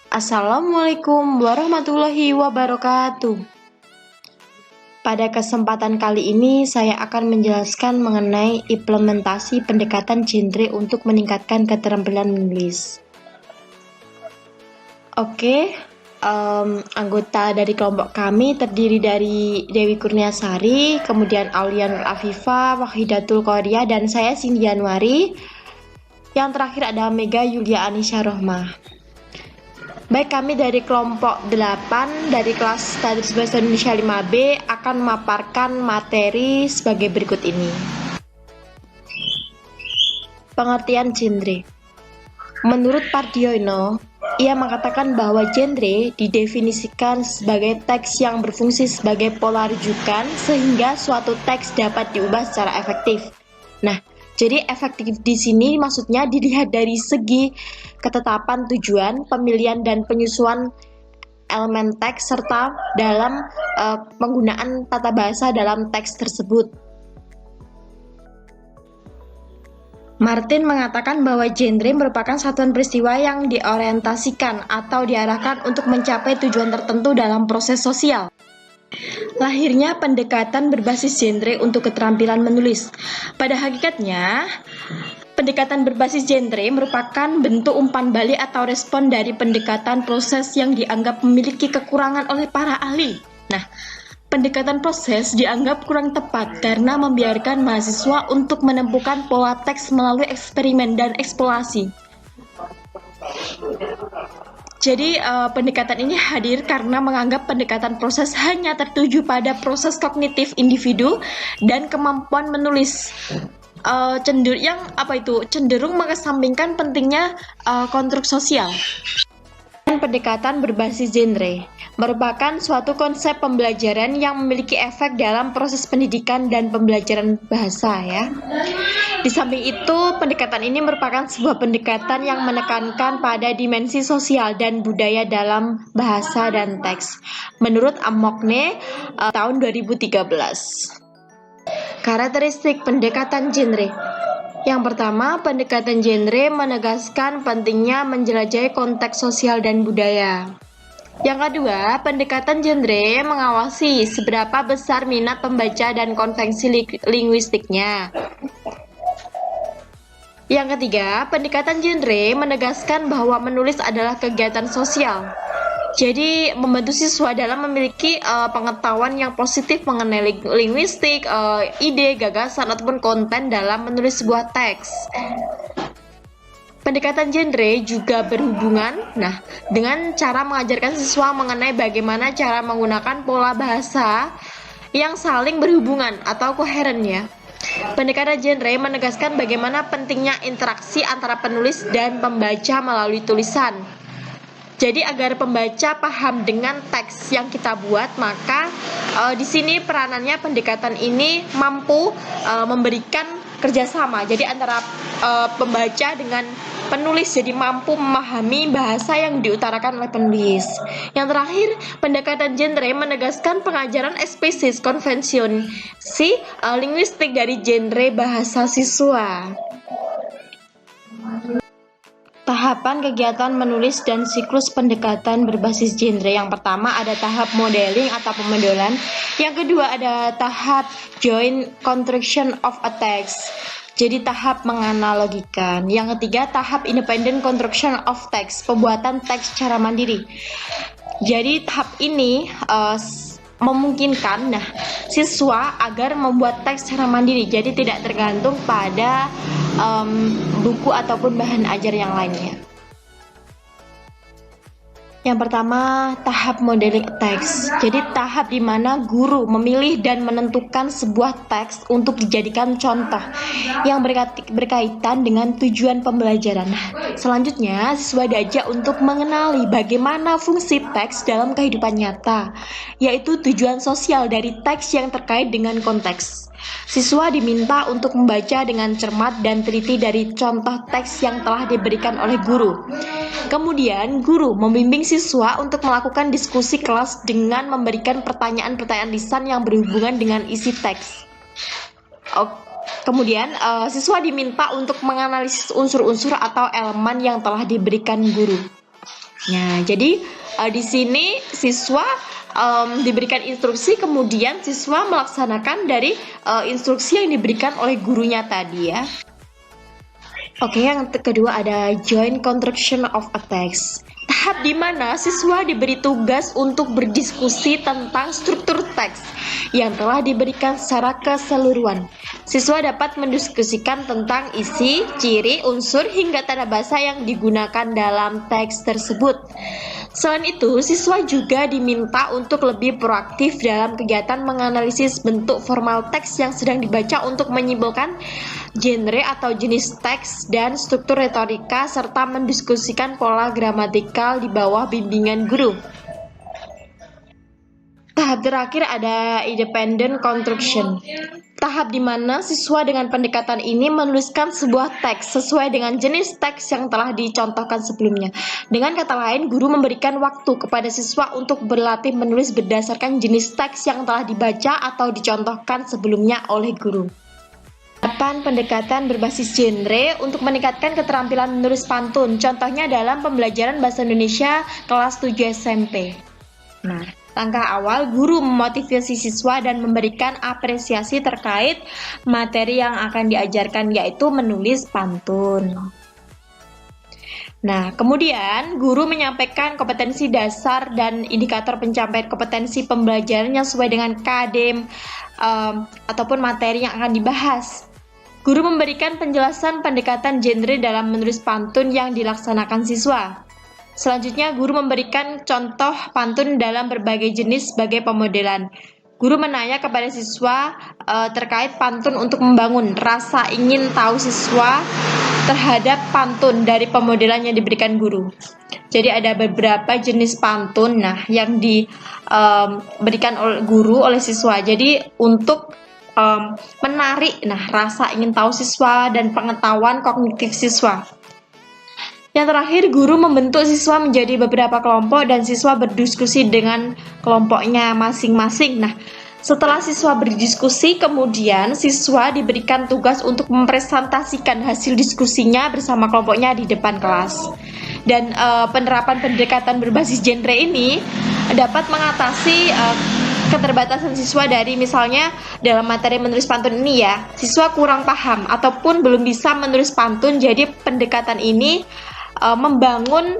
Assalamualaikum warahmatullahi wabarakatuh. Pada kesempatan kali ini, saya akan menjelaskan mengenai implementasi pendekatan genre untuk meningkatkan keterampilan menulis. Oke, anggota dari kelompok kami terdiri dari Dewi Kurniasari, kemudian Aulia Nur Afifah, Wahidatul Qoria, dan saya Cindy Januari. Yang terakhir ada Mega Yulia Anisha Rohmah. Baik, kami dari kelompok 8 dari kelas Statis Bahasa Indonesia 5B akan memaparkan materi sebagai berikut ini. Pengertian genre. Menurut Pardiono, ia mengatakan bahwa genre didefinisikan sebagai teks yang berfungsi sebagai pola rujukan sehingga suatu teks dapat diubah secara efektif. Nah, jadi efektif di sini maksudnya dilihat dari segi ketetapan tujuan, pemilihan dan penyusunan elemen teks serta dalam penggunaan tata bahasa dalam teks tersebut. Martin mengatakan bahwa genre merupakan satuan peristiwa yang diorientasikan atau diarahkan untuk mencapai tujuan tertentu dalam proses sosial. Lahirnya pendekatan berbasis genre untuk keterampilan menulis. Pada hakikatnya, pendekatan berbasis genre merupakan bentuk umpan balik atau respon dari pendekatan proses yang dianggap memiliki kekurangan oleh para ahli. Nah, pendekatan proses dianggap kurang tepat karena membiarkan mahasiswa untuk menemukan pola teks melalui eksperimen dan eksplorasi. Jadi pendekatan ini hadir karena menganggap pendekatan proses hanya tertuju pada proses kognitif individu dan kemampuan menulis. Cenderung mengesampingkan pentingnya konstruk sosial. Pendekatan berbasis genre merupakan suatu konsep pembelajaran yang memiliki efek dalam proses pendidikan dan pembelajaran bahasa ya. Di samping itu, pendekatan ini merupakan sebuah pendekatan yang menekankan pada dimensi sosial dan budaya dalam bahasa dan teks. Menurut Amokne tahun 2013. Karakteristik pendekatan genre. Yang pertama, pendekatan genre menegaskan pentingnya menjelajahi konteks sosial dan budaya. Yang kedua, pendekatan genre mengawasi seberapa besar minat pembaca dan konvensi linguistiknya. Yang ketiga, pendekatan genre menegaskan bahwa menulis adalah kegiatan sosial. Jadi membantu siswa dalam memiliki pengetahuan yang positif mengenai linguistik, ide, gagasan, ataupun konten dalam menulis sebuah teks. Pendekatan genre juga berhubungan dengan cara mengajarkan siswa mengenai bagaimana cara menggunakan pola bahasa yang saling berhubungan atau koheren ya. Pendekatan genre menegaskan bagaimana pentingnya interaksi antara penulis dan pembaca melalui tulisan. Jadi agar pembaca paham dengan teks yang kita buat, maka di sini peranannya pendekatan ini mampu memberikan kerjasama. Jadi antara pembaca dengan penulis, jadi mampu memahami bahasa yang diutarakan oleh penulis. Yang terakhir, pendekatan genre menegaskan pengajaran eksplisit konvensi linguistik dari genre bahasa siswa. Tahapan kegiatan menulis dan siklus pendekatan berbasis genre. Yang pertama ada tahap modeling atau pemodelan. Yang kedua ada tahap joint construction of a text. Jadi tahap menganalogikan. Yang ketiga tahap independent construction of text, pembuatan teks secara mandiri. Jadi tahap ini memungkinkan siswa agar membuat teks secara mandiri, jadi tidak tergantung pada buku ataupun bahan ajar yang lainnya. Yang pertama, tahap modeling teks. Jadi tahap di mana guru memilih dan menentukan sebuah teks untuk dijadikan contoh yang berkaitan dengan tujuan pembelajaran. Selanjutnya, siswa diajak untuk mengenali bagaimana fungsi teks dalam kehidupan nyata, yaitu tujuan sosial dari teks yang terkait dengan konteks. Siswa diminta untuk membaca dengan cermat dan teliti dari contoh teks yang telah diberikan oleh guru. Kemudian, guru membimbing siswa untuk melakukan diskusi kelas dengan memberikan pertanyaan-pertanyaan lisan yang berhubungan dengan isi teks. Kemudian, siswa diminta untuk menganalisis unsur-unsur atau elemen yang telah diberikan guru. Nah, jadi di sini siswa diberikan instruksi, kemudian siswa melaksanakan dari instruksi yang diberikan oleh gurunya tadi ya. Oke, yang kedua ada joint construction of a text. Tahap di mana siswa diberi tugas untuk berdiskusi tentang struktur teks yang telah diberikan secara keseluruhan. Siswa dapat mendiskusikan tentang isi, ciri, unsur, hingga tanda bahasa yang digunakan dalam teks tersebut. Selain itu, siswa juga diminta untuk lebih proaktif dalam kegiatan menganalisis bentuk formal teks yang sedang dibaca untuk menyimpulkan genre atau jenis teks dan struktur retorika serta mendiskusikan pola gramatikal di bawah bimbingan guru. Tahap terakhir ada independent construction. Tahap di mana siswa dengan pendekatan ini menuliskan sebuah teks sesuai dengan jenis teks yang telah dicontohkan sebelumnya. Dengan kata lain, guru memberikan waktu kepada siswa untuk berlatih menulis berdasarkan jenis teks yang telah dibaca atau dicontohkan sebelumnya oleh guru. Tahapan pendekatan berbasis genre untuk meningkatkan keterampilan menulis pantun. Contohnya dalam pembelajaran bahasa Indonesia kelas 7 SMP. Nah, langkah awal, guru memotivasi siswa dan memberikan apresiasi terkait materi yang akan diajarkan, yaitu menulis pantun. Nah, kemudian guru menyampaikan kompetensi dasar dan indikator pencapaian kompetensi pembelajaran yang sesuai dengan KD ataupun materi yang akan dibahas. Guru memberikan penjelasan pendekatan genre dalam menulis pantun yang dilaksanakan siswa. Selanjutnya, guru memberikan contoh pantun dalam berbagai jenis sebagai pemodelan. Guru menanya kepada siswa terkait pantun untuk membangun rasa ingin tahu siswa terhadap pantun dari pemodelan yang diberikan guru. Jadi ada beberapa jenis pantun yang diberikan oleh guru oleh siswa. Jadi untuk menarik rasa ingin tahu siswa dan pengetahuan kognitif siswa. Yang terakhir, guru membentuk siswa menjadi beberapa kelompok dan siswa berdiskusi dengan kelompoknya masing-masing. Nah, setelah siswa berdiskusi, kemudian siswa diberikan tugas untuk mempresentasikan hasil diskusinya bersama kelompoknya di depan kelas. Dan penerapan pendekatan berbasis genre ini dapat mengatasi keterbatasan siswa dari misalnya dalam materi menulis pantun ini ya, siswa kurang paham ataupun belum bisa menulis pantun, jadi pendekatan ini membangun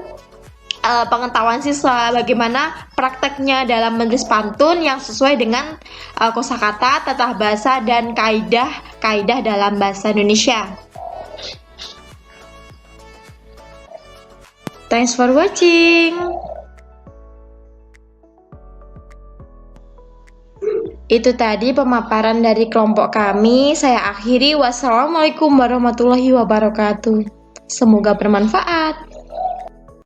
pengetahuan siswa bagaimana prakteknya dalam menulis pantun yang sesuai dengan kosakata, tata bahasa, dan kaidah dalam bahasa Indonesia. Thanks for watching. Itu tadi pemaparan dari kelompok kami. Saya akhiri. Wassalamualaikum warahmatullahi wabarakatuh. Semoga bermanfaat.